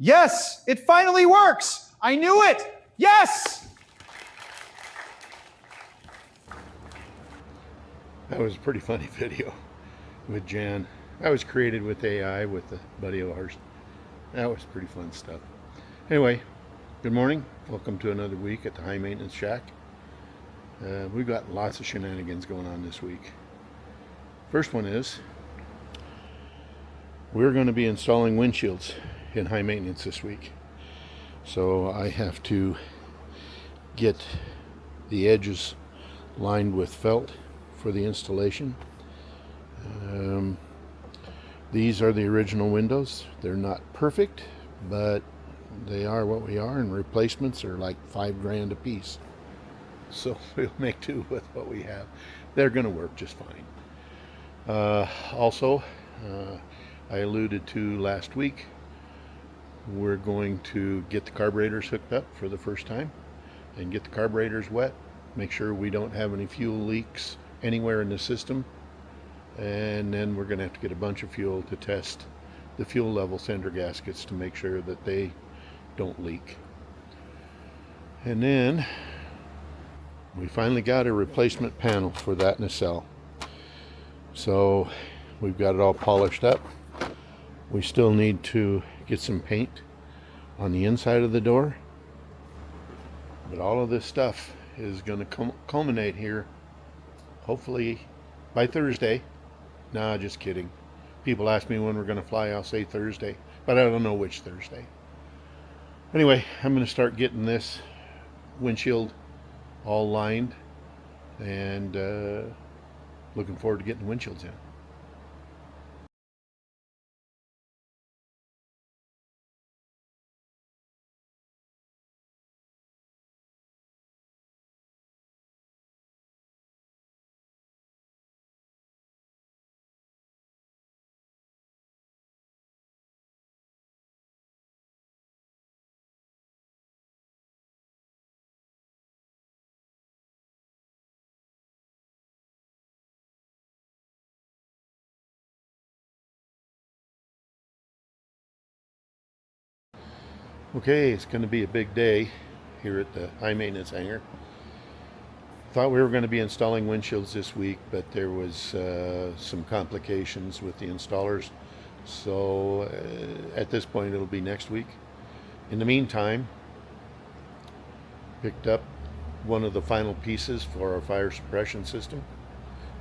Yes, it finally works. I knew it. Yes. That was a pretty funny video with Jan. That was created with AI with a buddy of ours. That was pretty fun stuff. Anyway, good morning. Welcome to another week at the High Maintenance Shack. We've got lots of shenanigans going on this week. First one is we're going to be installing windshields in high maintenance this week. So I have to get the edges lined with felt for the installation. These are the original windows. They're not perfect, but they are what we are, and replacements are like $5,000 a piece. So we'll make do with what we have. They're going to work just fine. Also, I alluded to last week, we're going to get the carburetors hooked up for the first time and get the carburetors wet. Make sure we don't have any fuel leaks anywhere in the system. And then we're going to have to get a bunch of fuel to test the fuel level sender gaskets to make sure that they don't leak. And then we finally got a replacement panel for that nacelle. So we've got it all polished up. We still need to get some paint on the inside of the door. But all of this stuff is going to culminate here hopefully by Thursday. Nah, just kidding. People ask me when we're going to fly, I'll say Thursday, but I don't know which Thursday. Anyway, I'm going to start getting this windshield all lined and looking forward to getting the windshields in. Okay, it's going to be a big day here at the high maintenance hangar. Thought we were going to be installing windshields this week, but there was some complications with the installers. So at this point it'll be next week. In the meantime, picked up one of the final pieces for our fire suppression system.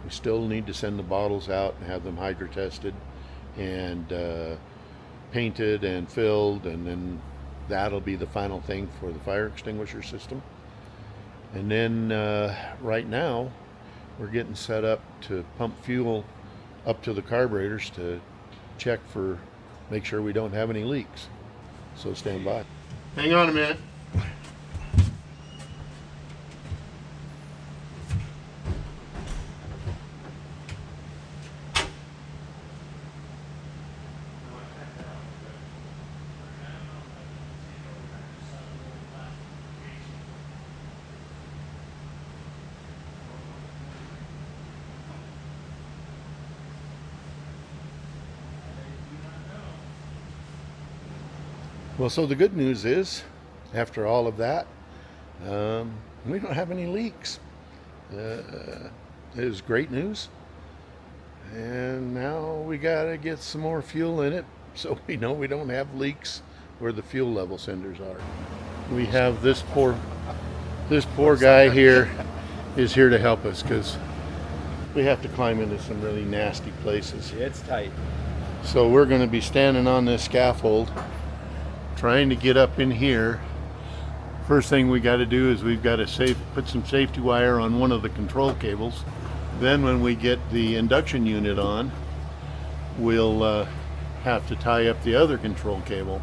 We still need to send the bottles out and have them hydro tested and painted and filled, and then that'll be the final thing for the fire extinguisher system. And then right now we're getting set up to pump fuel up to the carburetors to check for, make sure we don't have any leaks. So stand by. Hang on a minute. Well, so the good news is, after all of that, we don't have any leaks. It was great news. And now we gotta get some more fuel in it so we know we don't have leaks where the fuel level senders are. We have this poor guy here is here to help us because we have to climb into some really nasty places. Yeah, it's tight. So we're going to be standing on this scaffold trying to get up in here. First thing we got to do is we've got to put some safety wire on one of the control cables. Then when we get the induction unit on, we'll have to tie up the other control cable.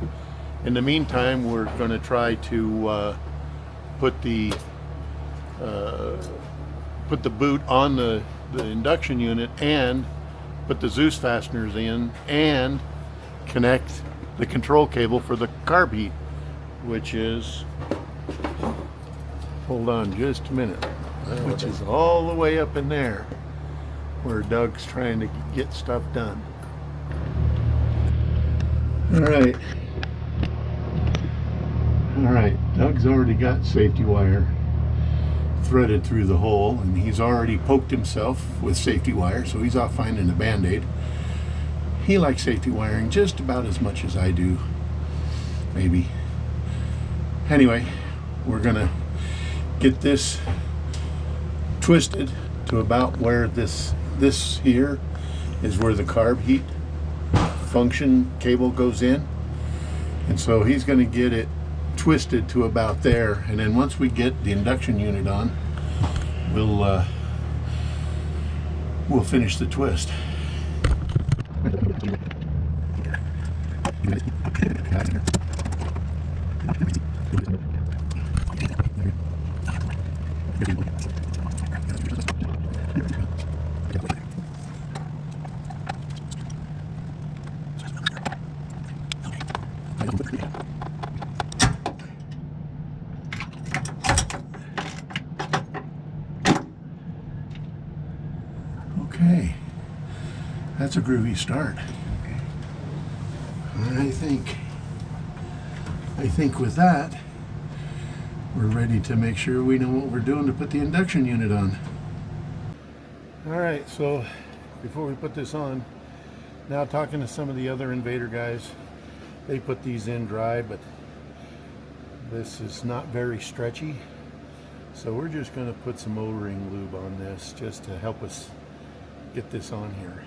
In the meantime, we're going to try to put the boot on the induction unit and put the Zeus fasteners in and connect the control cable for the carb heat, which is, hold on just a minute, which is all the way up in there where Doug's trying to get stuff done. All right, Alright, Doug's already got safety wire threaded through the hole, and he's already poked himself with safety wire, so he's off finding a band-aid. He likes safety wiring just about as much as I do, maybe. Anyway, we're gonna get this twisted to about where this here is where the carb heat function cable goes in, and so he's going to get it twisted to about there, and then once we get the induction unit on, we'll finish the twist. Okay, that's a groovy start. I think with that, we're ready to make sure we know what we're doing to put the induction unit on. All right, so before we put this on, now talking to some of the other Invader guys, they put these in dry, but this is not very stretchy. So we're just going to put some O-ring lube on this just to help us get this on here.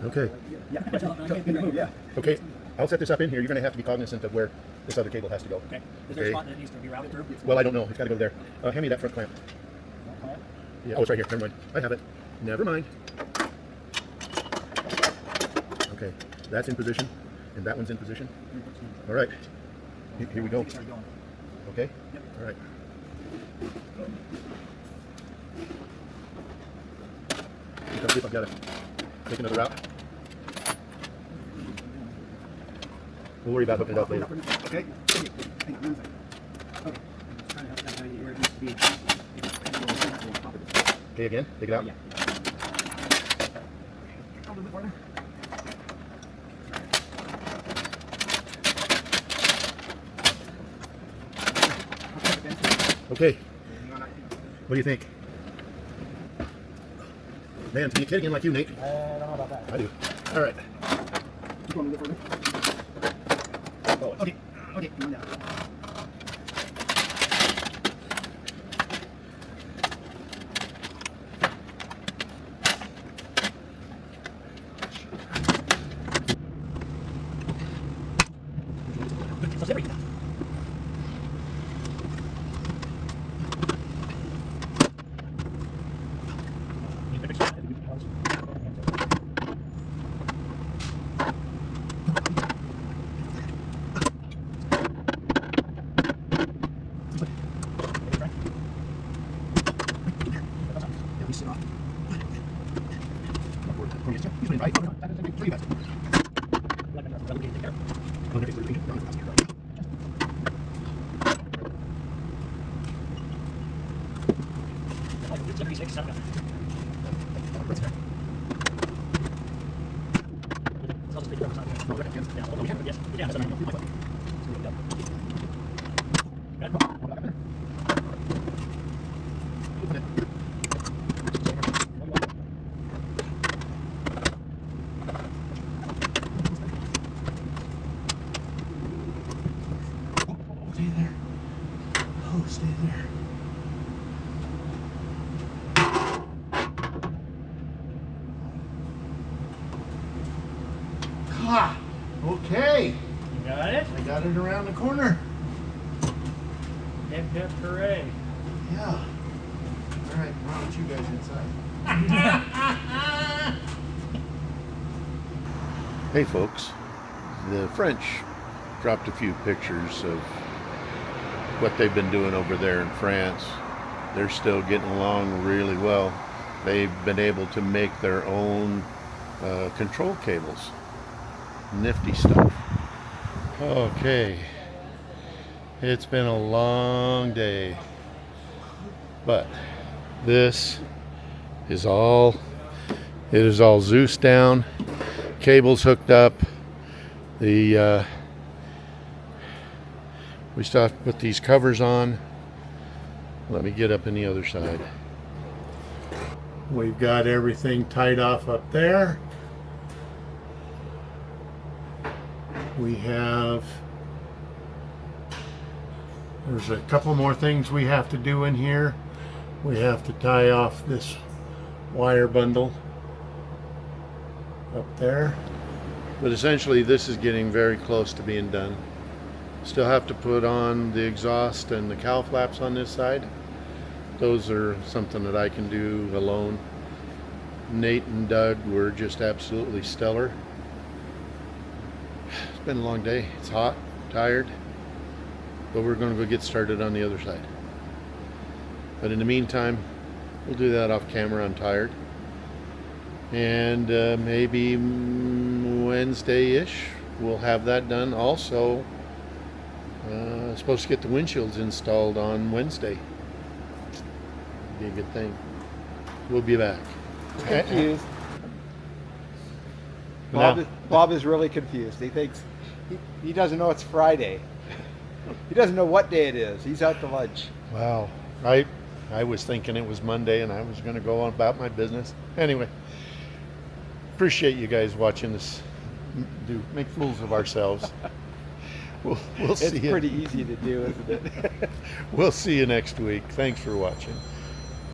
Okay. Okay, I'll set this up in here. You're going to have to be cognizant of where this other cable has to go. Okay. Is there a spot that needs to be routed through? Well, I don't know. It's got to go there. Hand me that front clamp. Yeah, oh, it's right here. Never mind. I have it. Never mind. Okay, that's in position, and that one's in position. All right, here we go. Okay, all right. Let's see if I've got to take another route. We'll worry about hooking it up later. Okay. Okay, again, take it out. Okay, what do you think? Man, can you hit again like you, Nate? I don't know about that. I do. All right. You want me to go further? Oh, Okay. Okay, come on down. So there we go. Stay there. Oh, stay there. Ah, okay. You got it? I got it around the corner. Hip hip hooray. Yeah. All right, why don't you guys inside? Hey folks, the French dropped a few pictures of what they've been doing over there in France. They're still getting along really well. They've been able to make their own control cables. Nifty stuff. Okay, It's been a long day, but this is all, it is all Zeus down, cables hooked up. We still have to put these covers on. Let me get up on the other side. We've got everything tied off up there. There's a couple more things we have to do in here. We have to tie off this wire bundle up there. But essentially this is getting very close to being done. Still have to put on the exhaust and the cowl flaps on this side. Those are something that I can do alone. Nate and Doug were just absolutely stellar. It's been a long day. It's hot, tired, but we're going to go get started on the other side. But in the meantime, we'll do that off camera. I'm tired. And maybe Wednesday-ish we'll have that done. Also, supposed to get the windshields installed on Wednesday. Be a good thing. We'll be back. Confused. Now- Bob is really confused. He thinks he doesn't know it's Friday. He doesn't know what day it is. He's out to lunch. Wow. I was thinking it was Monday and I was going to go on about my business. Anyway, appreciate you guys watching us make fools of ourselves. We'll see It's you. pretty easy to do, isn't it? We'll see you next week. Thanks for watching.